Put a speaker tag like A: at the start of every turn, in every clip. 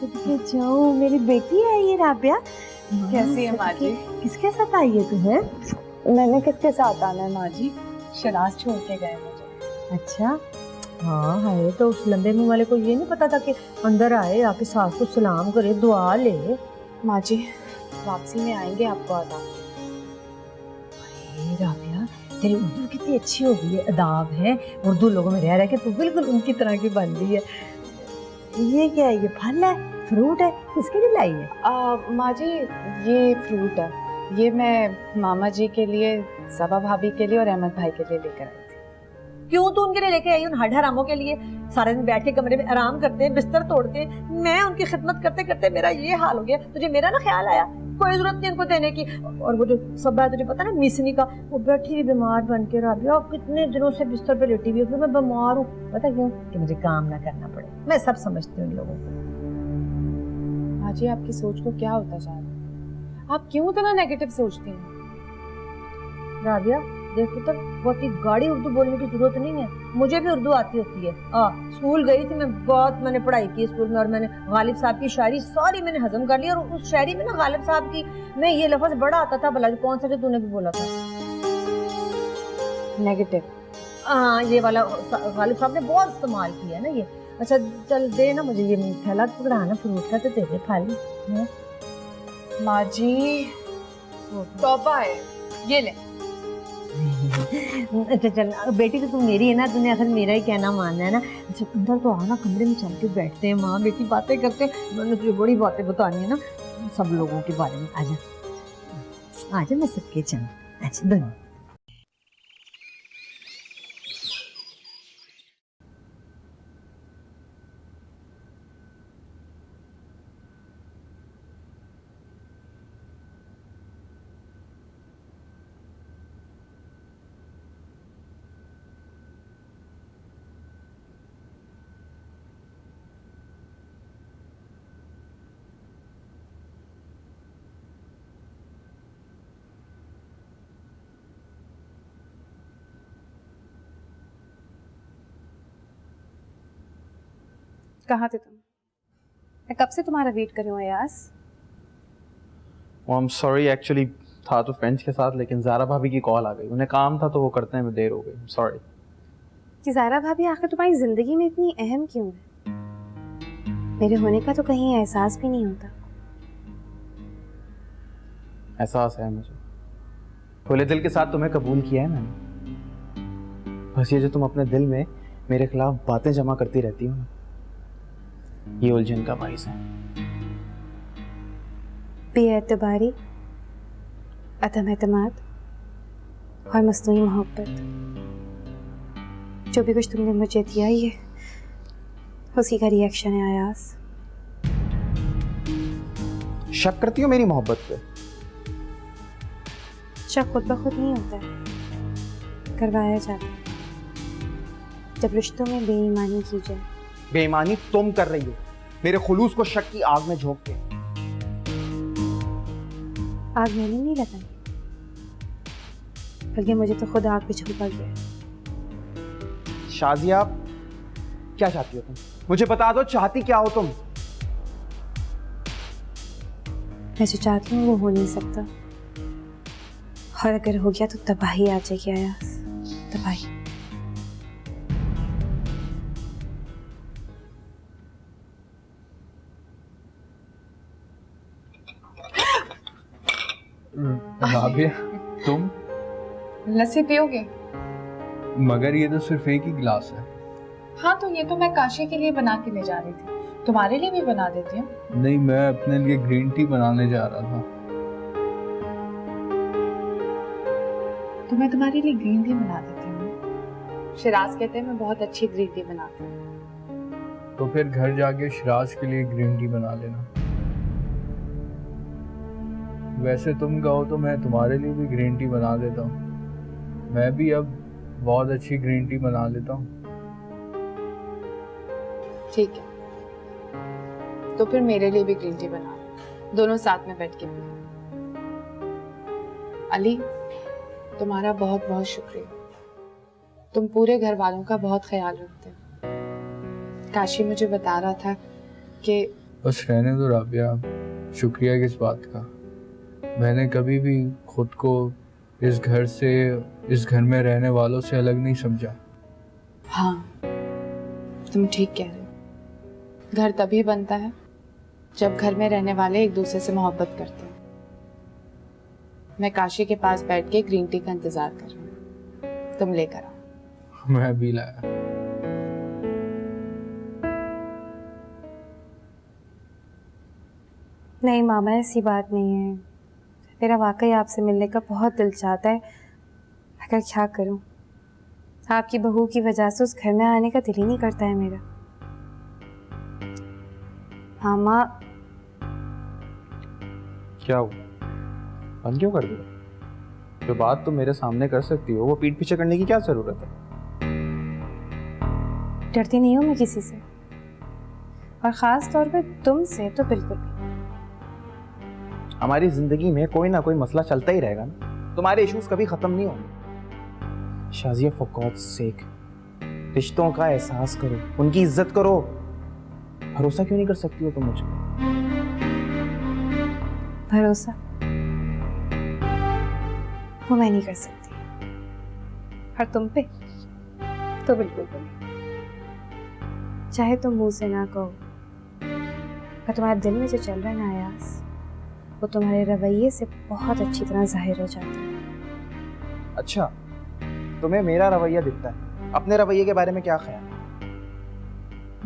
A: सदके जाऊं, मेरी बेटी है ये राबिया।
B: कैसी है माँ जी?
A: किसके साथ आई है तुम्हें?
B: मैंने किसके साथ आना है माँ जी? शराज छोड़ के गए मुझे।
A: अच्छा हाँ है, तो उस लंबे मुंह वाले को ये नहीं पता था कि अंदर आए, आके सास को सलाम करे, दुआ ले।
B: माँ जी वापसी में आएंगे आपको आदाब।
A: अरे राबिया तेरी उर्दू कितनी अच्छी हो गई है, अदाब है। उर्दू लोगों में रह रह के तू बिल्कुल उनकी तरह की बन रही है। ये क्या है, ये फल है, फ्रूट है, किसके लिए लाई है?
B: माँ जी ये फ्रूट है, ये मैं मामा जी के लिए, सबा भाभी के लिए और अहमद भाई के लिए लेकर आई थी।
A: क्यों तू उनके लिए लेके आई? उन हड हरामों के लिए सारे दिन बैठ के कमरे में आराम करते हैं, बिस्तर तोड़ते हैं। मैं उनकी खिदमत करते करते मेरा ये हाल हो गया, तुझे मेरा ना ख्याल आया? कोई जरूरत नहीं उनको देने की। और वो जो सब है तुझे पता ना मिसनी का, वो बैठी हुई बीमार बन के राबिया कितने दिनों से बिस्तर पे लेटी हुई है। मैं बीमार हूँ, पता क्यों? कि मुझे काम ना करना पड़े। मैं सब समझती हूँ इन लोगों को।
B: माँ जी आपकी सोच को क्या होता जा रहा है? आप क्यों इतना नेगेटिव सोचती हैं?
A: राबिया देख पुत्र, बहुत ही गाढ़ी उर्दू बोलने की जरूरत नहीं है, मुझे भी उर्दू आती होती है। स्कूल गई थी मैं, बहुत मैंने पढ़ाई की स्कूल में, और मैंने गालिब साहब की शायरी सारी मैंने हजम कर ली। और उस शायरी में ना गालिब साहब की मैं ये लफ्ज बड़ा आता था, भला कौन सा जो तूने भी बोला था,
B: नेगेटिव।
A: हाँ ये वाला गालिब साहब ने बहुत इस्तेमाल किया ना ये। अच्छा चल दे ना मुझे ये थैला पकड़ा ना फ्रूट का, तो दे दे फल।
B: माँ जी तौबा है, ये ले।
A: अच्छा चल बेटी, तो तू मेरी है ना, तूने आखिर मेरा ही कहना मानना है ना। अच्छा अंदर तो आना, कमरे में चल के बैठते हैं, माँ बेटी बातें करते हैं। मैंने तुझे बड़ी बातें बतानी है ना सब लोगों के बारे में। आजा आजा, मैं सबके चल। अच्छा दोनों
B: कहाँ थे तुम? मैं कब से तुम्हारा वेट कर रही हूँ Ayaz.
C: I am sorry, actually था तो फ्रेंड्स के साथ, लेकिन ज़ारा भाभी की कॉल आ गई, उन्हें काम था तो वो करते हैं देर हो गई। सॉरी।
D: कि ज़ारा भाभी आखिर तुम्हारी जिंदगी में इतनी अहम क्यों है? मेरे होने का तो कहीं एहसास भी नहीं होता।
C: एहसास है मुझे, खुले दिल के साथ तुम्हें कबूल किया है मैंने। बस ये जो तुम अपने दिल में मेरे खिलाफ बातें जमा करती रहती हो ना, ये उलझन का बाइस है।
D: बेएतबारी, अदम एतमाद और मस्नूई मोहब्बत, जो भी कुछ तुमने मुझे दिया ये उसी का रिएक्शन है अयास।
C: शक करती हो मेरी मोहब्बत पे?
D: शक खुद ब खुद नहीं होता है, करवाया जाता है जब रिश्तों में बेईमानी की जाए।
C: बेईमानी तुम कर रही हो, मेरे खुलूस को शक की आग में झोंक के।
D: आग मैंने नहीं लगाई, बल्कि मुझे तो खुद आग पे झोंका गया।
C: शाजिया क्या चाहती हो तुम? मुझे बता दो, चाहती क्या हो तुम?
D: मैं जो चाहती हूँ वो हो नहीं सकता, और अगर हो गया तो तबाही आ जाएगी अयास, तबाही।
E: राबिया तुम?
B: लस्सी पियोगे?
E: मगर ये तो सिर्फ एक ही गिलास है।
B: हाँ तो ये तो मैं काशी के लिए बना के ले जा रही थी, तुम्हारे लिए भी बना देती हूँ।
E: नहीं, मैं अपने लिए ग्रीन टी बनाने जा रहा था।
B: तो मैं तुम्हारे लिए ग्रीन टी बना देती हूँ। शिराज कहते हैं मैं बहुत अच्छी ग्रीन टी बनाती हूँ।
E: तो फिर घर जाके शिराज के लिए ग्रीन टी बना लेना। वैसे तुम कहो तो मैं तुम्हारे लिए भी ग्रीन टी बना देता हूँ। मैं भी अब बहुत अच्छी ग्रीन टी बना लेता हूँ।
B: ठीक है, तो फिर मेरे लिए भी ग्रीन टी बना लो, दोनों साथ में बैठ के पिए। अली तुम्हारा बहुत बहुत शुक्रिया, तुम पूरे घर वालों का बहुत ख्याल रखते हो। काशी मुझे बता रहा था कि
E: बस रहने दो राबिया, शुक्रिया किस बात का। मैंने कभी भी खुद को इस घर से, इस घर में रहने वालों से अलग नहीं समझा।
B: हाँ, तुम ठीक कह रहे हो। घर तभी बनता है जब घर में रहने वाले एक दूसरे से मोहब्बत करते हैं। मैं काशी के पास बैठ के ग्रीन टी का इंतजार कर रही हूँ, तुम लेकर आओ।
E: मैं भी लाया।
D: नहीं मामा, ऐसी बात नहीं है। मेरा वाकई आपसे मिलने का बहुत दिल चाहता है, मगर क्या करूं, आपकी बहू की वजह से उस घर में आने का दिल ही नहीं करता है मेरा। मामा,
C: क्या हुआ? बंद क्यों कर दिया? जो बात तुम मेरे सामने कर सकती हो वो पीठ पीछे करने की क्या जरूरत है?
D: डरती नहीं हूँ मैं किसी से, और ख़ास तौर पे तुमसे तो बिल्कुल भी।
C: हमारी जिंदगी में कोई ना कोई मसला चलता ही रहेगा ना, तुम्हारे इश्यूज कभी खत्म नहीं होंगे। शाजिया, फॉर गॉड्स सेक, रिश्तों का एहसास करो, उनकी इज्जत करो। भरोसा क्यों नहीं कर सकती हो तुम मुझ पर?
D: भरोसा वो मैं नहीं कर सकती, और तुम पे तो बिल्कुल भी नहीं। चाहे तुम मुंह से ना कहो, पर तुम्हारे दिल में जो चल रहा है ना अयास, वो तुम्हारे रवैये से बहुत अच्छी तरह जाहिर हो जाता है।
C: अच्छा, तुम्हें मेरा रवैया दिखता है, अपने रवैये के बारे में क्या ख्याल?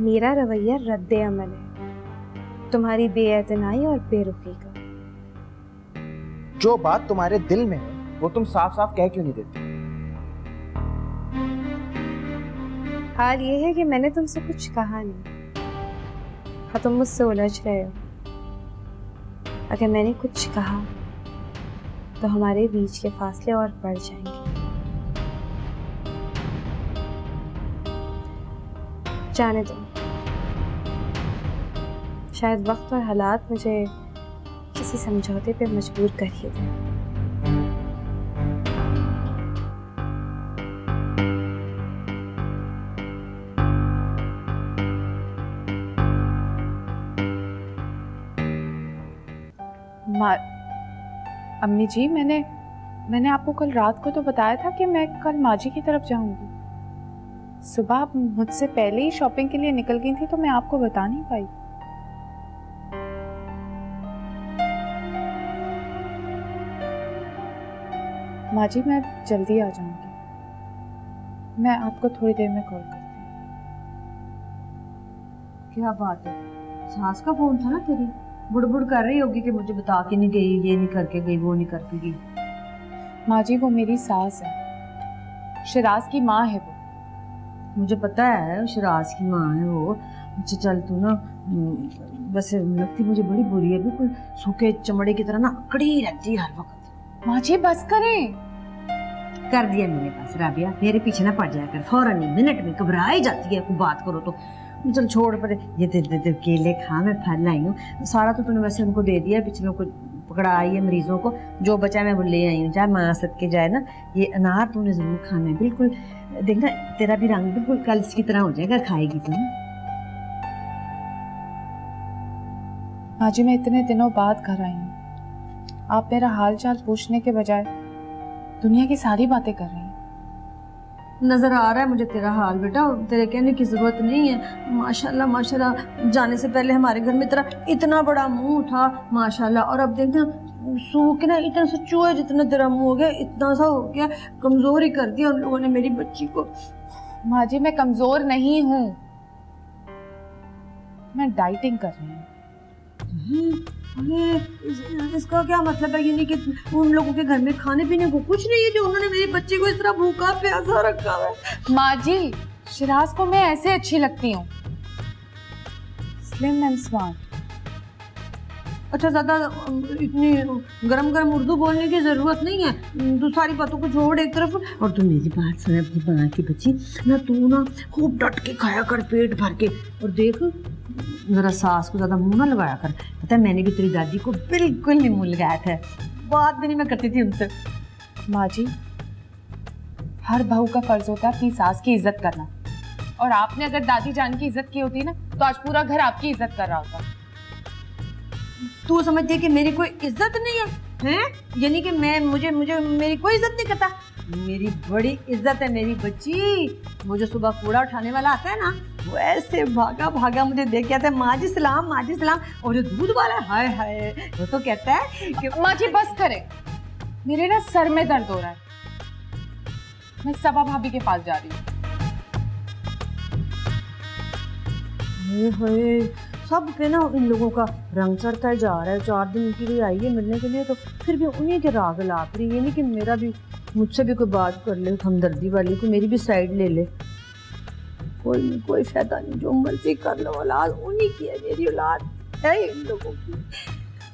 D: मेरा रवैया रद्द अमल है तुम्हारी बेएतनाई और बेरुखी का।
C: जो बात तुम्हारे दिल में है वो तुम साफ साफ कह क्यों नहीं देती?
D: हाल ये है कि मैंने तुमसे कुछ कहा नहीं, हाँ तुम मुझसे उलझ रहे हो। अगर मैंने कुछ कहा तो हमारे बीच के फासले और बढ़ जाएंगे। जाने दो, शायद वक्त और हालात मुझे किसी समझौते पे मजबूर कर ही दें।
B: अम्मी जी, मैंने आपको कल रात को तो बताया था कि मैं कल माजी की तरफ जाऊंगी। सुबह आप मुझसे पहले ही शॉपिंग के लिए निकल गई थी तो मैं आपको बता नहीं पाई। माजी, मैं जल्दी आ जाऊंगी, मैं आपको थोड़ी देर में कॉल करती हूँ।
A: क्या बात है, सास का फोन था ना तेरी? बुड़बुड़ कर रही होगी कि मुझे बता के नहीं गई, ये नहीं करके गई, वो नहीं करके गई।
B: माँ जी, वो मेरी सास है, शिराज की माँ है वो।
A: मुझे पता है शिराज की माँ है वो। अच्छा चल, तू ना बस लगती मुझे बड़ी बुरी है, बिल्कुल सूखे चमड़े की तरह ना अकड़ी रहती है हर वक्त।
B: माँ जी बस करें।
A: कर दिया मेरे पास राबिया, मेरे पीछे ना पड़ जाया कर, फौरन ही मिनट में घबरा ही जाती है कोई बात करो तो। चल छोड़ पर, ये दे केले खा, मैं फल लाई हूँ। सारा तो तूने वैसे उनको दे दिया, पिछलों को पकड़ा आई है मरीजों को, जो बचा मैं वो ले आई हूँ। जा माँ सदके जाए ना, ये अनार तूने जरूर खाना है, बिल्कुल देखना तेरा भी रंग बिल्कुल कल की तरह हो जाएगा, खाएगी तू।
B: माँ जी, मैं इतने दिनों बाद घर आई हूँ, आप मेरा हाल चाल पूछने के बजाय दुनिया की सारी बातें कर रही हैं।
A: नजर आ रहा है मुझे तेरा हाल बेटा, तेरे कहने की जरूरत नहीं है। माशाल्लाह माशाल्लाह, जाने से पहले हमारे घर में तेरा इतना बड़ा मुंह था माशाल्लाह, और अब देखना सूख ना इतना सा चूहा जितना तेरा मुंह हो गया, इतना सा हो गया, कमजोर ही कर दिया उन लोगों ने मेरी बच्ची को।
B: माँ जी, मैं कमजोर नहीं हूँ, मैं डाइटिंग कर रही हूँ।
A: ये इसका क्या मतलब है? यानी कि उन लोगों के घर में खाने पीने को कुछ नहीं है जो उन्होंने मेरी बच्ची को इस तरह भूखा प्यासा रखा है?
B: माँ जी, शिराज को मैं ऐसे अच्छी लगती हूँ, स्लिम एंड स्मार्ट।
A: अच्छा, ज्यादा इतनी गरम गरम उर्दू बोलने की जरूरत नहीं है, तू सारी बातों को छोड़ एक तरफ, और तू मेरी बात सुन अपनी माँ की बच्ची ना, तू ना खूब डट के खाया कर पेट भर के, और देख जरा सास को ज्यादा मुंह ना लगाया कर। पता है मैंने भी तेरी दादी को बिल्कुल नहीं मुंह लगाया था, बात भी नहीं मैं करती थी उनसे।
B: माँ जी, हर बहू का फर्ज होता है अपनी सास की इज्जत करना, और आपने अगर दादी जान की इज्जत की होती ना तो आज पूरा घर आपकी इज्जत कर रहा होता।
A: तू समझती है कि मेरी कोई इज्जत नहीं है, हैं? यानी कि मैं मुझे मुझे मेरी कोई इज्जत नहीं करता। मेरी बड़ी इज्जत है मेरी बच्ची। वो जो सुबह कूड़ा उठाने वाला आता है ना, वो ऐसे भागा भागा मुझे देख के आता है, माँ जी सलाम, माँ जी सलाम। और जो दूध वाला है, हाय हाय, वो तो कहता है कि
B: माँ जी बस करें, मेरे ना सर में दर्द हो रहा है, मैं सबा भाभी के पास जा रही हूँ।
A: हाय हाय, सब के ना इन लोगों का रंग चढ़ता ही जा रहा है। 4 दिन उनके लिए आई है मिलने के लिए, तो फिर भी उन्हीं के राग लाप रही है। नहीं कि मेरा भी, मुझसे भी कोई बात कर ले हमदर्दी वाली, कोई मेरी भी साइड ले ले। कोई नहीं, कोई फायदा नहीं, जो मर्जी कर लो, औलाद उन्हीं की है, मेरी औलाद है इन लोगों की।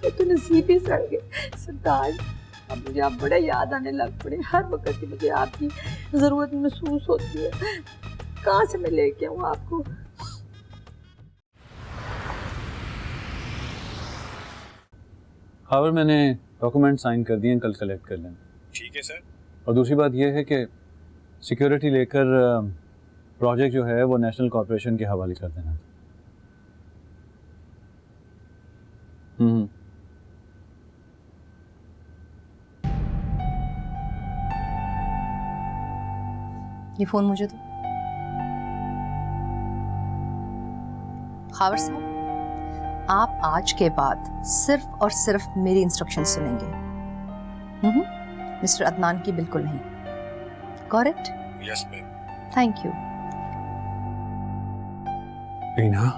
A: ये तो नसीब ही सड़ गए सरताज। अब मुझे आप बड़े याद आने लग पड़े, हर वक्त की मुझे आपकी ज़रूरत महसूस होती है। कहाँ से मैं लेके आऊँ आपको?
F: खबर मैंने डॉक्यूमेंट साइन कर दिए, कल कलेक्ट कर लेना।
G: ठीक है सर।
F: और दूसरी बात यह है कि सिक्योरिटी लेकर प्रोजेक्ट जो है वो नेशनल कॉर्पोरेशन के हवाले कर देना।
H: ये फोन मुझे दो। खावर साहब, आप आज के बाद सिर्फ और सिर्फ मेरी इंस्ट्रक्शन सुनेंगे। मिस्टर अदनान की बिल्कुल नहीं। Correct?
G: Yes ma'am.
H: Thank you.
F: Beena,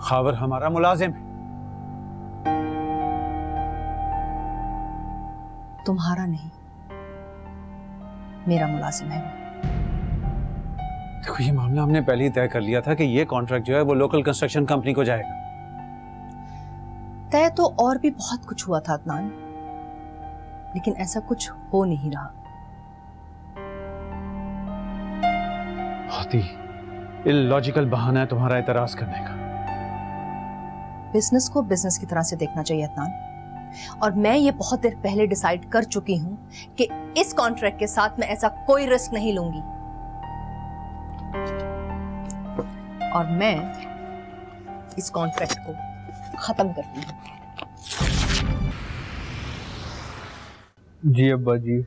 F: Khawar हमारा मुलाजिम है।
H: तुम्हारा नहीं, मेरा मुलाजिम है वो।
F: देखो, ये मामला हमने पहले ही तय कर लिया था कि ये कॉन्ट्रैक्ट जो है वो लोकल कंस्ट्रक्शन कंपनी को जाएगा।
H: तय तो और भी बहुत कुछ हुआ था अदनान, लेकिन ऐसा कुछ हो नहीं रहा।
F: बहुत ही इलॉजिकल बहाना है तुम्हारा एतराज करने का।
H: बिजनेस को बिजनेस की तरह से देखना चाहिए अदनान, और मैं ये बहुत देर पहले डिसाइड कर चुकी हूं कि इस कॉन्ट्रैक्ट के साथ मैं ऐसा कोई रिस्क नहीं लूंगी, और मैं इस कॉन्ट्रैक्ट को खत्म करती हूं।
E: जी अब्बा जी,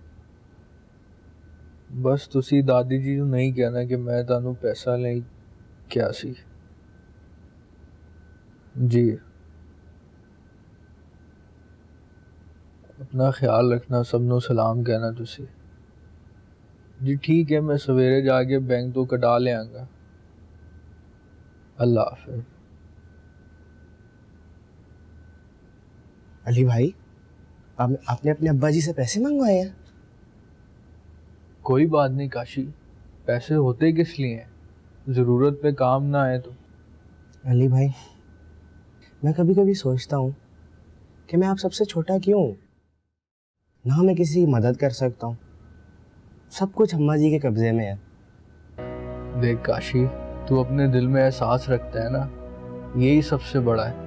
E: बस तुसी दादी जी ਨੂੰ नहीं कहना कि मैं ਤੁਹਾਨੂੰ पैसा नहीं क्या सी। जी अपना ख्याल रखना, सबनों सलाम कहना तुसी। जी ठीक है, मैं सवेरे जाके बैंक तो कटा ले आऊंगा। अल्लाह हाफिज।
I: अली भाई, आपने अपने अब्बा जी से पैसे मंगवाए हैं?
E: कोई बात नहीं काशी, पैसे होते किस लिए हैं? ज़रूरत पे काम ना आए तो।
I: अली भाई, मैं कभी कभी सोचता हूँ कि मैं आप सबसे छोटा क्यों हूँ? ना मैं किसी की मदद कर सकता हूँ, सब कुछ अम्मा जी के कब्जे में है।
E: देख काशी, तू अपने दिल में एहसास रखता है ना, यही सबसे बड़ा है।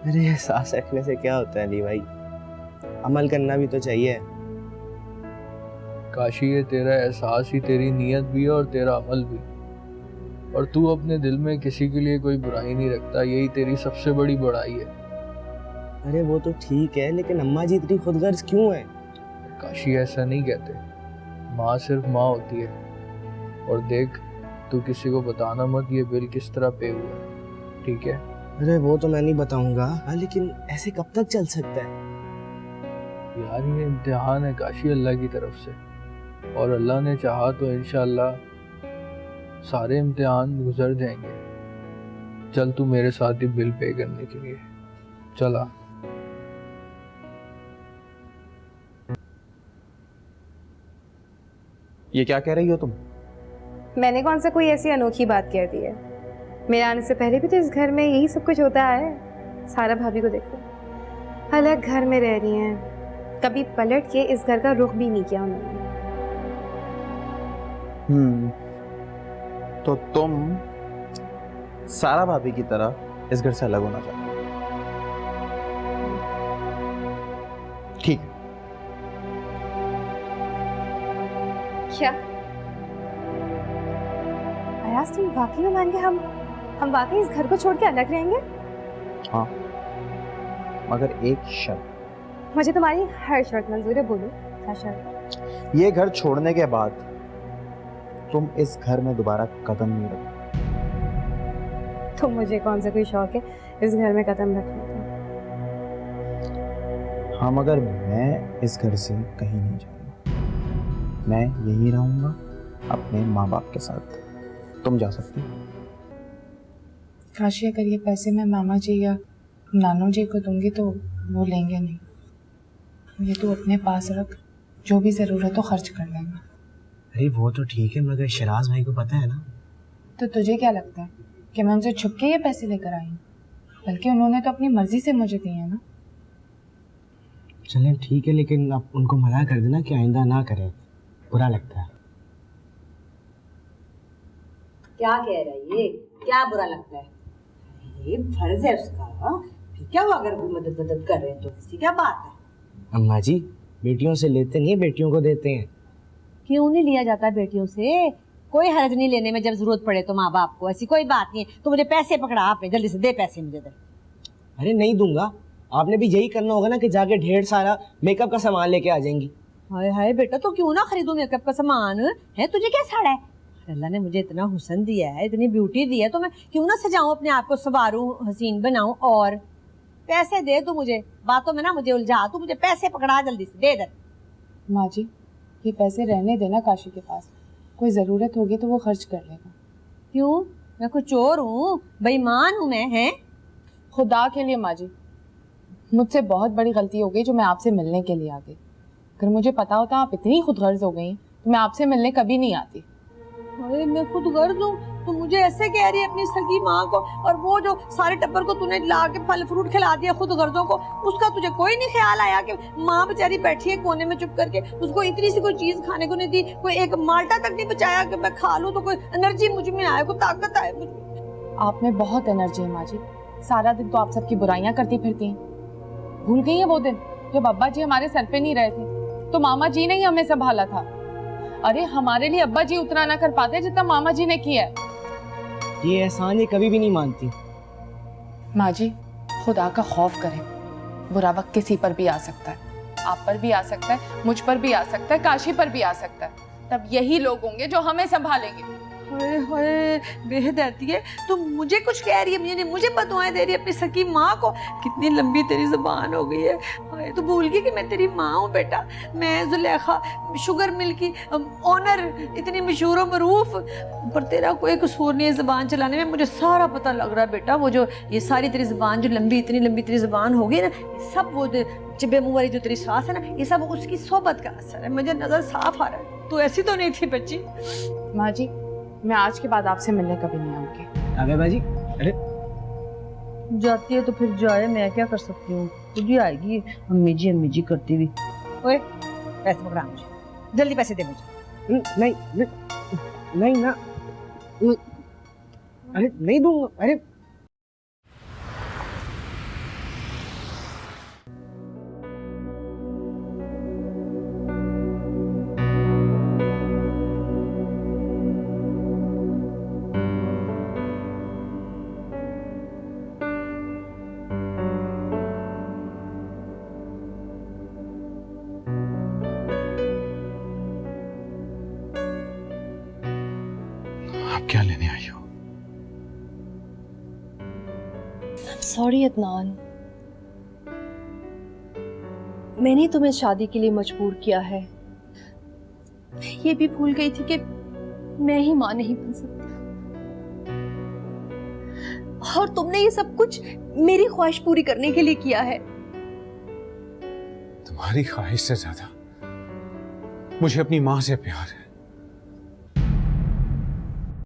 I: अरे एहसास रखने से क्या होता है अली भाई, अमल करना भी तो चाहिए।
E: काशी, ये तेरा एहसास ही तेरी नीयत भी है और तेरा अमल भी। और तू अपने दिल में किसी के लिए कोई बुराई नहीं रखता, यही तेरी सबसे बड़ी बड़ाई है।
I: अरे वो तो ठीक है, लेकिन अम्मा जी इतनी खुदगर्ज क्यों है?
E: काशी, ऐसा नहीं कहते, माँ सिर्फ माँ होती है। और देख, तू किसी को बताना मत ये बिल किस तरह पे हुआ है, ठीक है?
I: अरे वो तो मैं नहीं बताऊंगा, हाँ, लेकिन ऐसे कब तक चल सकता है?
E: यार ये इम्तिहान है काशी, अल्लाह की तरफ से, और अल्लाह ने चाहा तो इंशाअल्लाह सारे इम्तिहान गुजर जाएंगे। चल तू मेरे साथ ही बिल पे करने के लिए चला।
C: ये क्या कह रही हो तुम?
D: मैंने कौन सा कोई ऐसी अनोखी बात कह दी है? मेरे आने से पहले भी तो इस घर में यही सब कुछ होता है। सारा भाभी को देखो, अलग घर में रह रही हैं, कभी पलट के इस घर का रुख भी नहीं किया उन्होंने।
C: तो तुम सारा भाभी की तरह इस घर से अलग होना चाहते हो? ठीक है।
D: क्या अयाज, तुम वाकई में मान के हम वाकई इस घर को छोड़ के अलग रहेंगे?
C: हाँ, मगर एक शर्त।
D: मुझे तुम्हारी हर शर्त मंजूर है, बोलो क्या शर्त?
C: ये घर छोड़ने के बाद तुम इस घर में दोबारा कदम नहीं रखो।
D: तो मुझे कौन सा कोई शौक है इस घर में कदम रखने का?
C: हाँ, मगर मैं इस घर से कहीं नहीं जाऊंगा। मैं यहीं रहूंगा अपने माँ बाप के साथ। तुम जा सकती हो।
B: काशी, अगर ये पैसे मैं मामा जी या नानू जी को दूंगी तो वो लेंगे नहीं। ये तू अपने पास रख, जो भी ज़रूरत हो खर्च कर लेंगे।
I: अरे वो तो ठीक है, मगर शराज भाई को पता है ना।
B: तो तुझे क्या लगता है कि मैं उनसे छुप के ये पैसे लेकर आई हूँ? बल्कि उन्होंने तो अपनी मर्जी से मुझे दिए हैं ना।
I: चलें ठीक है, लेकिन आप उनको मना कर देना कि आइंदा ना करें, बुरा लगता है।
A: क्या कह रहा है ये? क्या बुरा लगता है? ये फर्ज है उसका। फिर क्या हुआ अगर कोई मदद कर रहे हैं तो इसकी क्या बात है?
I: अम्मा जी, बेटियों से लेते नहीं, बेटियों को देते हैं।
A: क्यों नहीं लिया जाता बेटियों से? कोई हर्ज नहीं लेने में, जब जरूरत पड़े तो माँ बाप को। ऐसी कोई बात नहीं है। तो मुझे पैसे पकड़ा आपने, जल्दी से दे पैसे मुझे दे।
I: अरे नहीं दूंगा। आपने भी यही करना होगा ना कि जाके ढेर सारा मेकअप का सामान लेके आ जाएंगी।
A: हाय हाय बेटा, तो क्यों ना खरीदूं मेकअप का सामान? है तुझे क्या साड़ा है? अल्लाह ने मुझे इतना हुस्न दिया है, इतनी ब्यूटी दी है, तो मैं क्यों ना सजाऊं अपने आप को, संवारूं, हसीन बनाऊं। और पैसे दे तू मुझे, बातों में ना मुझे उलझा। तू मुझे पैसे पकड़ा, जल्दी से दे इधर।
B: माँ जी, ये पैसे रहने देना काशी के पास, कोई ज़रूरत होगी तो वो खर्च कर लेगा।
A: क्यों? मैं कोई चोर हूँ? बेईमान हूँ मैं? है
B: खुदा के लिए माँ जी, मुझसे बहुत बड़ी गलती हो गई जो मैं आपसे मिलने के लिए आ गई। अगर मुझे पता होता आप इतनी खुदगर्ज हो गई तो मैं आपसे मिलने कभी नहीं आती।
A: अरे मैं खुद गर्ज हूँ तो मुझे ऐसे कह रही है अपनी सगी माँ को? और वो जो सारे टब्बर को तूने ला के फल फ्रूट खिला दिया खुद गर्जों को, उसका तुझे कोई नहीं ख्याल आया कि माँ बेचारी बैठी है कोने में चुप करके, उसको इतनी सी कोई चीज खाने को नहीं दी, कोई एक माल्टा तक नहीं बचाया कि मैं खा लूँ तो कोई एनर्जी मुझ में आए, कोई ताकत आए मुझ में।
B: आप में बहुत एनर्जी है माँ जी, सारा दिन तो आप सबकी बुराइयां करती फिरती हैं। भूल गई है वो दिन जब अब्बा जी हमारे सर पे नहीं रहे थे तो मामा जी ने ही हमें संभाला था। अरे हमारे लिए अब्बा जी उतना ना कर पाते जितना मामा जी ने किया है।
I: ये एहसान ये कभी भी नहीं मानती।
B: माँ जी, खुदा का खौफ करें, बुरा वक्त किसी पर भी आ सकता है, आप पर भी आ सकता है, मुझ पर भी आ सकता है, काशी पर भी आ सकता है। तब यही लोग होंगे जो हमें संभालेंगे।
A: हाय हाय बेहदर्दी है, तू मुझे कुछ कह रही है, मुझे बदुआएं दे रही है अपनी सकी माँ को। कितनी लंबी तेरी जुबान हो गई है। हाय, तू भूल गई कि मैं तेरी माँ हूँ बेटा। मैं जुलेखा, शुगर मिल की ऑनर, इतनी मशहूर व मरूफ, पर तेरा कोई कसूर नहीं है जुबान चलाने में। मुझे सारा पता लग रहा है बेटा। वो जो ये सारी तेरी जुबान, जो लंबी, इतनी लंबी तेरी जुबान हो गई ना, सब वो चिब्बे मुँह वाली जो तेरी सास है ना, ये सब उसकी सोहबत का असर है। मुझे नजर साफ आ रहा है, तू ऐसी तो नहीं थी बच्ची।
B: माँ जी, मैं आज के बाद आपसे मिलने कभी नहीं आऊंगी।
I: अबे बाजी, अरे
A: जाती है तो फिर जाए, मैं क्या कर सकती हूँ? खुद ही आएगी अम्मी जी करती हुई। ओए पैसे पकड़ा मुझे, जल्दी पैसे दे मुझे।
I: नहीं नहीं, नहीं ना, अरे नहीं दूंगा। अरे
F: आप क्या लेने आई हो?
H: सॉरी अदनान, मैंने तुम्हें शादी के लिए मजबूर किया है। ये भी भूल गई थी कि मैं ही मां नहीं बन सकती, और तुमने ये सब कुछ मेरी ख्वाहिश पूरी करने के लिए किया है।
F: तुम्हारी ख्वाहिश से ज्यादा मुझे अपनी माँ से प्यार है।